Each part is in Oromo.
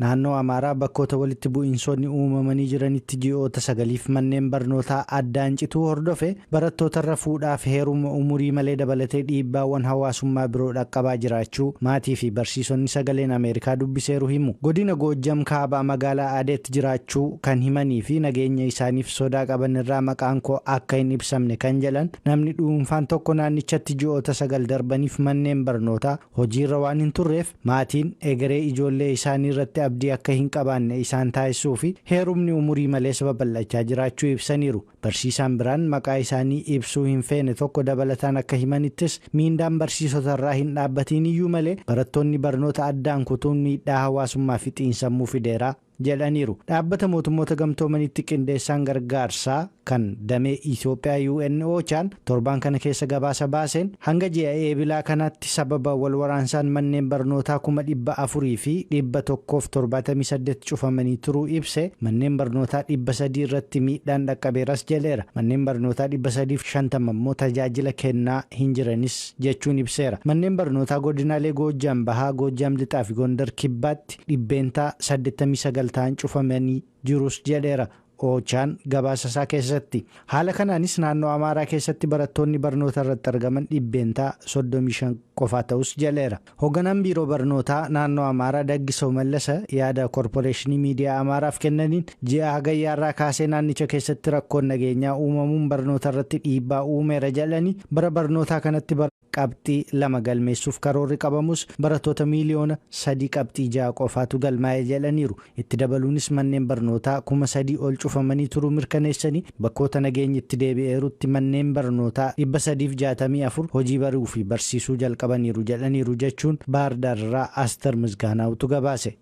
naannoo Amaaraa bakkoota walitti bu'iinsoonni uumamanii jiranitti ji'oota 9f manneen barnootaa addaan cituu hordofe barattootarra fuudhaaf heeruma umurii malee dabalatee dhiibbaawwan hawaasummaa biroo dhaqqabaa jiraachuu maatii fi barsiisonni sagaleen Ameerikaa dubbiseeru himu. Godina Goojjam kaabaa magaalaa Adeetti jiraachuu kan himanii fi nageenya isaaniif sodaa qaban irraa maqaan koo akka hin ibsamne kan jedhan namni dhuunfaan tokko naannichatti ji'oota 9 darbaniif manneen barnootaa hojiirra waan hin turreef maatiin egeree ijoollee isaanii irratti abdii akka hin qabaanne isaan taasisuu fi heerumni umurii malee babal'achaa jiraachuu ibsaniiru. Barsiisaan biraan maqaa isaanii ibsuu hin feene tokko dabalataan akka himanittis miindaan barsiisotarraa hin dhaabbatiin iyyuu malee barattoonni barnoota addaan kutuun miidhaa hawaasummaa fi xiinsammuu fideera jedhaniiru. Dhaabbata mootummoota gamtoomanitti qindeessaan gargaarsaa kan damee Itoophiyaa UNOChaan torban kana keessa gabaasa baaseen hanga ji'a eebilaa kanatti sababa wal waraansaan manneen barnootaa 400 fi 178 cufamanii turuu ibse manneen barnootaa 300 irratti miidhaan dhaqqabeeras jedheera. Manneen barnootaa 350 immoo tajaajila kennaa hin jiranis jechuun ibseera. Manneen barnootaa godinaalee Goojjam Bahaa, Goojjam Lixaa fi Gondar Kibbaatti dhibbeentaa 89 ta'an cufamanii jirus jedheera. Ochaan gabaasa isaa keessatti haala kanaanis naannoo Amaaraa keessatti barattoonni barnoota irratti argaman dhibbeentaa 35 qofaa ta'us jedheera. Hoogganaan biiroo barnootaa naannoo Amaaraa Daggisoo Mallasa yaada koorporeeshinii miidiyaa Amaaraaf kennaniin ji'a hagayyaarraa kaasee naannicha keessatti rakkoon nageenyaa uumamuun barnoota irratti dhiibbaa uumeera jedhanii bara barnootaa kanatti qabxii 2 galmeessuuf karoorri qabamus barattoota miiliyoona 3.6 qofaatu galmaa'ee jedhaniiru. Itti dabaluunis manneen barnootaa 3,000 ol cufamanii turuu mirkaneessanii bakkoota nageenyi itti deebi'eerutti manneen barnootaa 364 hojii baruu fi barsiisuu jalqabaniiru jedhaniiru jechuun Baardaarraa Aster Misgaanaawtu gabaase.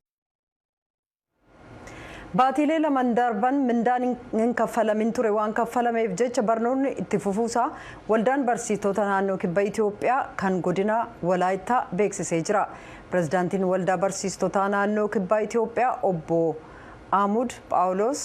Baatilee lamaan darban mindaan hin kaffalamin ture waan kaffalameef jecha barnoonni itti fufuusaa waldaan barsiistota naannoo kibba Itoophiyaa kan godina Walaayittaa beeksisee jira. Pirezidaantiin waldaa barsiistota naannoo kibba Itoophiyaa obbo Ahmad Phaawulos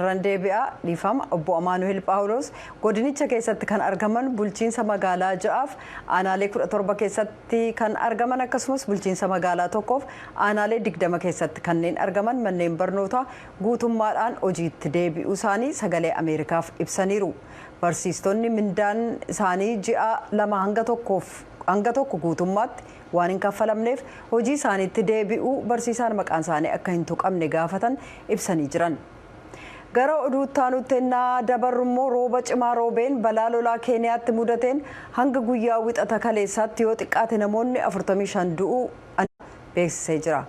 Randeebi'aa dhiifama obbo Amaanuel Phaawulos godinicha keessatti kan argaman bulchiinsa magaalaa ja'aaf aanaalee 17 keessatti kan argaman akkasumas bulchiinsa magaalaa tokkoof aanaalee 20 keessatti kanneen argaman manneen barnootaa guutummaadhaan hojiitti deebi'uu isaanii sagalee Ameerikaaf ibsaniiru. Barsiistonni mindaan isaanii ji'a 2 hanga tokko guutummaatti waan hin kaffalamneef hojii isaaniitti deebi'uu barsiisaan maqaan isaanii akka hin tuqamne gaafatan ibsanii jiran. Gara oduuttaanutti ennaa dabarrummoo rooba cimaa roobeen balaa lolaa Keeniyaatti mudateen hanga guyyaa wixata kaleessaatti yoo xiqqaate namoonni 45 du'uu beeksisee jira.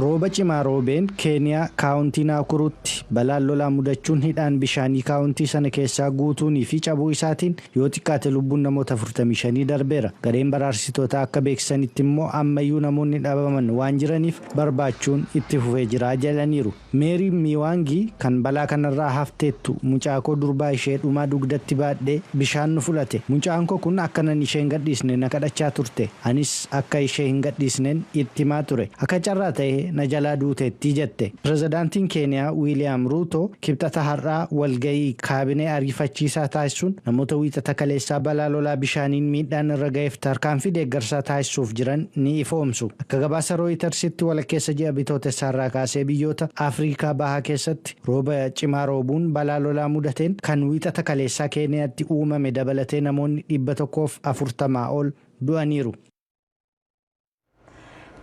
Rooba cimaa roobeen Keeniyaa kaawuntii Naakuruutti balaan lolaa mudachuun hidhaan bishaanii kaawuntii sana keessaa guutuunii fi cabuu isaatiin yoo xiqqaate lubbuun namoota 45 darbeera. Gareen baraarsitoota akka beeksisanitti immoo ammayyuu namoonni dhabaman waan jiraniif barbaachuun itti fufee jira jedhaniiru. Meerii Miwaangii kan balaa kanarraa hafteettu mucaakoo durbaa ishee dhumaa dugdatti baadhee bishaan nu fudhate. Mucaanko kun akkanan ishee hin gadhiisne na kadhachaa turte. Anis akka ishee hin gadhiisneen itti himaa ture. Akka carraa ta'e na jalaa duuteetti jette. Pirezidaantiin Keeniyaa Wiiliyaam Ruuto kibxata har'aa walgahii kaabinee ariifachiisaa taasisuun namoota wiixata kaleessaa balaa lolaa bishaaniin miidhaan irra ga'eef tarkaanfii deeggarsaa taasisuuf jiran ni ifoomsu. Akka gabaasa Rooyitersitti walakkeessa ji'a bitootessaarraa kaasee biyyoota Afrikaa bahaa keessatti rooba cimaa roobuun balaa lolaa mudateen kan wiixata kaleessaa Keeniyaatti uumame dabalatee namoonni 140 ol du'aniiru.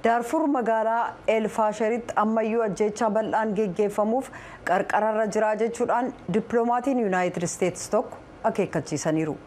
Daarfur magaalaa Elfaasharitti ammayyuu ajjeechaa bal'aan geggeeffamuuf qarqararra jira jechuudhaan dippiloomatiin Yuunaayitid Isteetsi tokko akeekkachiisaniiru.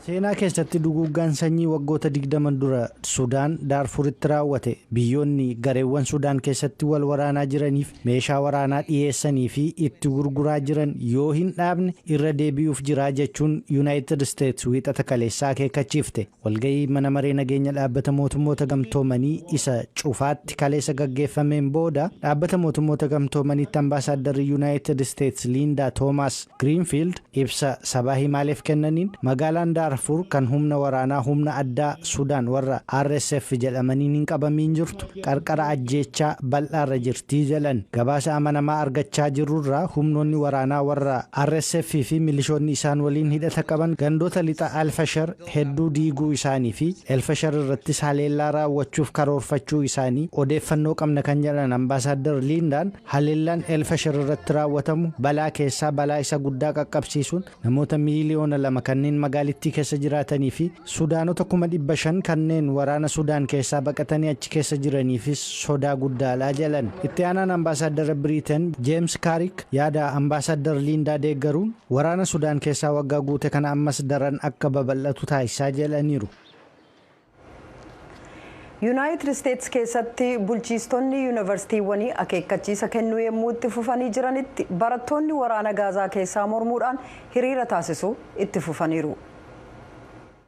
Seenaa keessatti duguuggaan sanyii waggoota 20 dura Sudaan Daarfuritti raawwate biyyoonni gareewwan Sudaan keessatti wal waraanaa jiraniif meeshaa waraanaa dhiyeessanii fi itti gurguraa jiran yoo hin dhaabne irra deebi'uuf jira jechuun Yuunaayitid Isteetsi wiixata kaleessaa akeekkachiifte. Walgahii mana maree nageenya dhaabbata mootummoota gamtoomanii isa cufaatti kaleessa gaggeeffameen booda dhaabbata mootummoota gamtoomaniitti ambaasaadarri Yuunaayitid Isteetsi Liindaa Toomaas Giriinfiild ibsa sabaa himaaleef kennaniin magaalaan Darfur kan humna waraanaa humna addaa Sudaan warra RSF jedhamaniin hin qabamiin jirtu qarqara ajjeechaa bal'aarra jirtii jedhan. Gabaasa amanamaa argachaa jirurraa humnoonni waraanaa warra RSF fi milishoonni isaan waliin hidhata qaban gandoota lixa Alfashar hedduu diiguu isaanii fi Alfashar irrattis haleellaa raawwachuuf karoorfachuu isaanii odeeffannoo qabna kan jedhan Ambaasaadder Liindaan haleellaan Alfashar irratti raawwatamu balaa keessaa balaa isa guddaa qaqqabsiisuun namoota miliyoona 2 kanneen magaalittii keessa jiraatanii fi Sudaanota 500,000 kanneen waraana Sudaan keessaa baqatanii achi keessa jiraniifis sodaa guddaadha jedhan. Itti aanaan Ambaasaadder Biriiteen Jeems Kaarik yaada Ambaasaadder Liindaa deeggaruun waraana Sudaan keessaa waggaa guute kana ammas daran akka babal'atu taasisaa jedhaniiru. Yuunaayitid Isteetsi keessatti bulchiistonni yuunivarsiitiiwwanii akeekkachiisa kennuu yommuu itti fufanii jiranitti barattoonni waraana Gaazaa keessaa mormuudhaan hiriira taasisuu itti fufaniiru.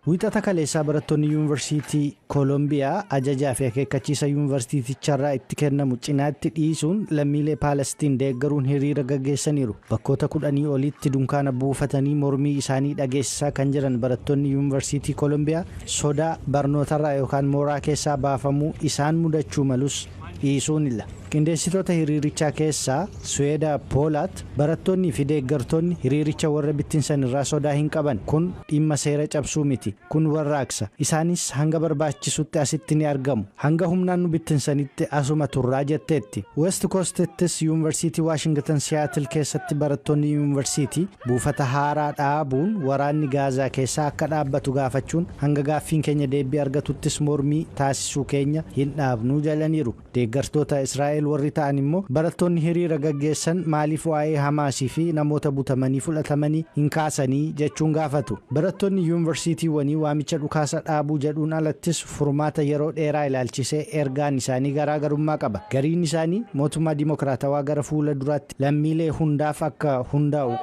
Wiixata kaleessaa barattoonni yuunivarsiitii Koolombiyaa ajajaa fi akeekkachiisa yuunivarsiiticharraa itti kennamu cinaatti dhiisuun lammiilee Paalestiin deeggaruun hiriira gaggeessaniiru. Bakkoota 10 olitti dunkaana buufatanii mormii isaanii dhageessisaa kan jiran barattoonni yuunivarsiitii Koolombiyaa sodaa barnootarraa yookaan mooraa keessaa baafamuu isaan mudachuu malus dhiisuunilla. Qindeessitoota hiriirichaa keessaa Suweedaa Poolaat barattoonnii fi deeggartoonni hiriiricha warra bittinsan irraa sodaa hin qaban. Kun dhimma seera cabsuu miti. Kun warraaqsa. Isaanis hanga barbaachisutti asitti ni argamu. Hanga humnaan nu bittinsanitti asuma turraa jetteetti. West Coast'ttis yuunivarsiitii Waashingtan Siyaatil keessatti barattoonni yuunivarsiitii buufata haaraa dhaabuun waraanni Gaazaa keessaa akka dhaabbatu gaafachuun hanga gaaffiin keenya deebii argatuttis mormii taasisuu keenya hin dhaabnuu jedhaniiru. Deeggartoota Israa'el warri ta'an immoo barattoonni hiriira gaggeessan maaliif waa'ee Hamaasii fi namoota butamanii fudhatamanii hin kaasanii jechuun gaafatu. Barattoonni yuunivarsiitiiwwanii waamicha dhukaasa dhaabuu jedhuun alattis furmaata yeroo dheeraa ilaalchisee ergaan isaanii garaagarummaa qaba. Gariin isaanii mootummaa dimokiraatawaa gara fuula duraatti lammiilee hundaaf akka hundaa'u.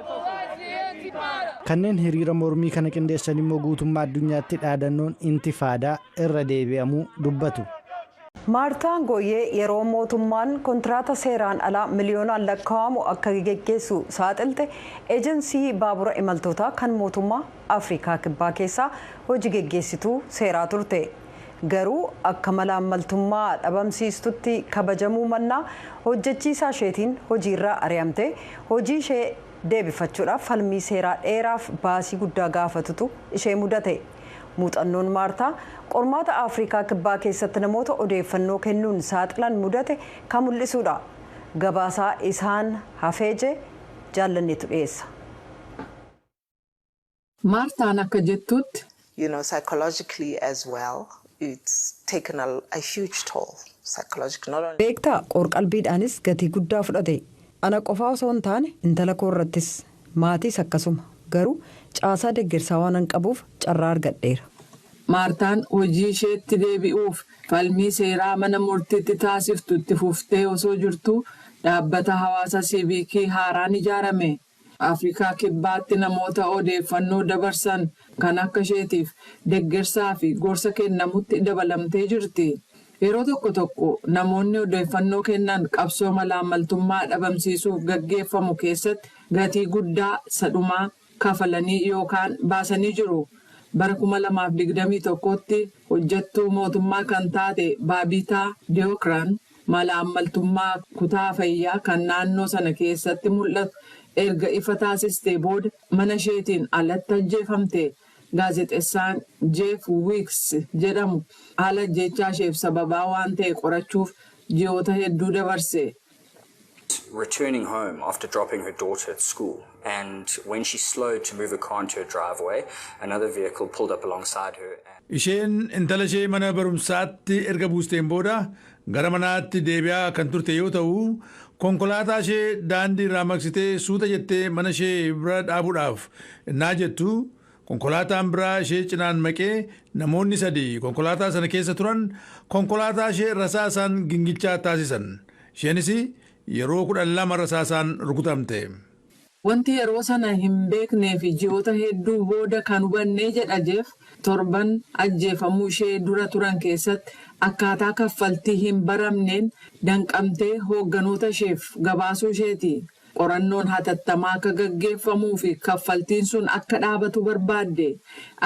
Kanneen hiriira mormii kana qindeessan immoo guutummaa addunyaatti dhaadannoon intifaadaa irra deebi'amuu dubbatu. Maartaan Gooyyee yeroo mootummaan kontiraataa seeraan alaa miliyoonaan lakkaa'amu akka geggeessu saaxilte eejensii baabura imaltootaa kan mootummaa Afrikaa Kibbaa keessaa hojii geggeessituu seeraa turte. Garuu akka malaammaltummaa dhabamsiistutti kabajamuu mannaa hojjechiisaa isheetiin hojiirraa ari'amte hojii ishee deebifachuudhaaf falmii seeraa dheeraaf baasii guddaa gaafatutu ishee mudate. Muuxannoon Maartaa qormaata Afrikaa Kibbaa keessatti namoota odeeffannoo kennuun saaxilan mudate kan mul'isuudha. Gabaasaa isaan hafeeje jaallanneetu dhiyeessa. Maartaan akka jettutti psychologically as well it's taken a huge toll psychologically. Beektaa qorqalbiidhaanis gatii guddaa fudhate. Ana qofaa osoo hin taane intala koo irrattis maatiis akkasuma. Garuu caasaa deeggarsaa waan hin qabuuf carraa argadheera. Maartaan hojii isheetti deebi'uuf falmii seeraa mana murtiitti taasiftu itti fuftee osoo jirtu dhaabbata hawaasa siiviikii haaraan ijaarame. Afrikaa Kibbaatti namoota odeeffannoo dabarsan kan akka isheetiif deeggarsaa fi gorsa kennamutti dabalamtee jirti. Yeroo tokko tokko namoonni odeeffannoo kennan qabsoo malaammaltummaa dhabamsiisuuf gaggeeffamu keessatti gatii guddaa sadhumaa kafalanii yookaan baasanii jiru. Bara 2021tti hojjettuu mootummaa kan taate Baabitaa Deokiraan malaammaltummaa kutaa fayyaa kan naannoo sana keessatti mul'atu erga ifa taasistee booda mana isheetiin alatti ajjeefamte. Gaazexeessaan Jeef Wiiks jedhamu haala ajjeechaa isheef sababaa waan ta'e qorachuuf ji'oota hedduu dabarse. Returning home after dropping her daughter at school, and when she slowed to move her car into her driveway, another vehicle pulled up alongside her. Isheen intala ishee mana barumsaatti erga buusteen booda gara manaatti deebi'aa kan turte yoo ta'u, konkolaataa ishee daandii irraa maqsitee suuta jettee mana ishee bira dhaabuudhaaf innaa jettu konkolaataan biraa ishee cinaan maqee namoonni 3 konkolaataa sana keessa turan konkolaataa ishee rasaasaan gingilchaa taasisan. Isheenis yeroo 12 rasaasaan rukutamte. Wanti yeroo sana hin beeknee fi ji'oota hedduu booda kan hubannee jedha Jeef torban ajjeefamuu ishee dura turan keessatti akkaataa kaffaltii hin baramneen danqamtee hoogganoota isheef gabaasuu isheeti. qorannoon hatattamaa akka gaggeeffamuu fi kaffaltiin sun akka dhaabatu barbaadde.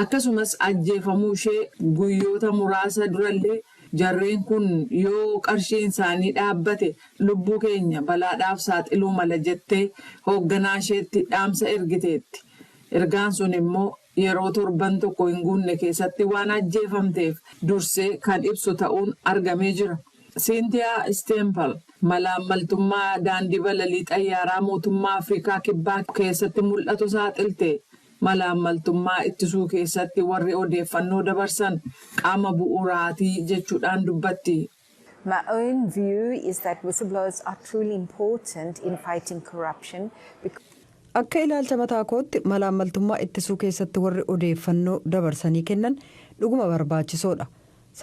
Akkasumas ajjeefamuu ishee guyyoota muraasa durallee jarreen kun yoo qarshiin isaanii dhaabbate lubbuu keenya balaadhaaf saaxiluu mala jettee hoogganaa isheetti dhaamsa ergiteetti. Ergaan sun immoo yeroo torban tokko hin guunne keessatti waan ajjeefamteef dursee kan ibsu ta'uun argamee jira. Siintiyaa Isteempal malaammaltummaa daandii balalii xayyaaraa mootummaa Afrikaa Kibbaa keessatti mul'atu saaxilte. Malaammaltummaa ittisuu keessatti warri odeeffannoo dabarsan qaama bu'uuraatii jechuudhaan dubbatti. My own view is that whistleblowers are truly important in fighting corruption. Akka ilaalcha mataa kootti malaammaltummaa ittisuu keessatti warri odeeffannoo dabarsanii kennan dhuguma barbaachisoodha.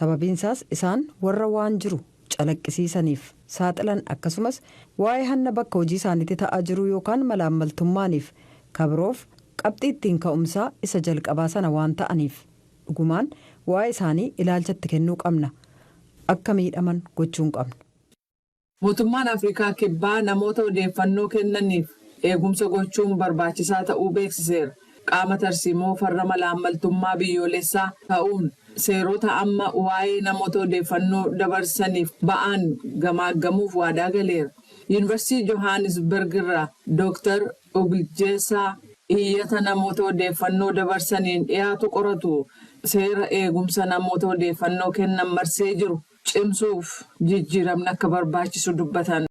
Sababiin isaas isaan warra waan jiru calaqqisiisaniif saaxilan akkasumas waa'ee hanna bakka hojii isaaniitti ta'aa jiru yookaan malaammaltummaaniif kabiroof qabxii ittiin ka'umsaa isa jalqabaa sana waan ta'aniif dhugumaan waa'ee isaanii ilaalchatti kennuu qabna. Akka miidhaman gochuun qabna. Mootummaan Afrikaa Kibbaa namoota odeeffannoo kennaniif eegumsa gochuun barbaachisaa ta'uu beeksiseera. Qaama tarsiimoo farra malaammaltummaa biyyoolessaa ta'uun seerota amma waa'ee namoota odeeffannoo dabarsaniif ba'an gamaaggamuuf waadaa galeera. Yuunivarsiitii Johannesburg irraa Dr. Ogiljeessaa iyyata namoota odeeffannoo dabarsaniin dhiyaatu qoratu seera eegumsa namoota odeeffannoo kennan marsee jiru cimsuuf jijjiiramni akka barbaachisu dubbatan.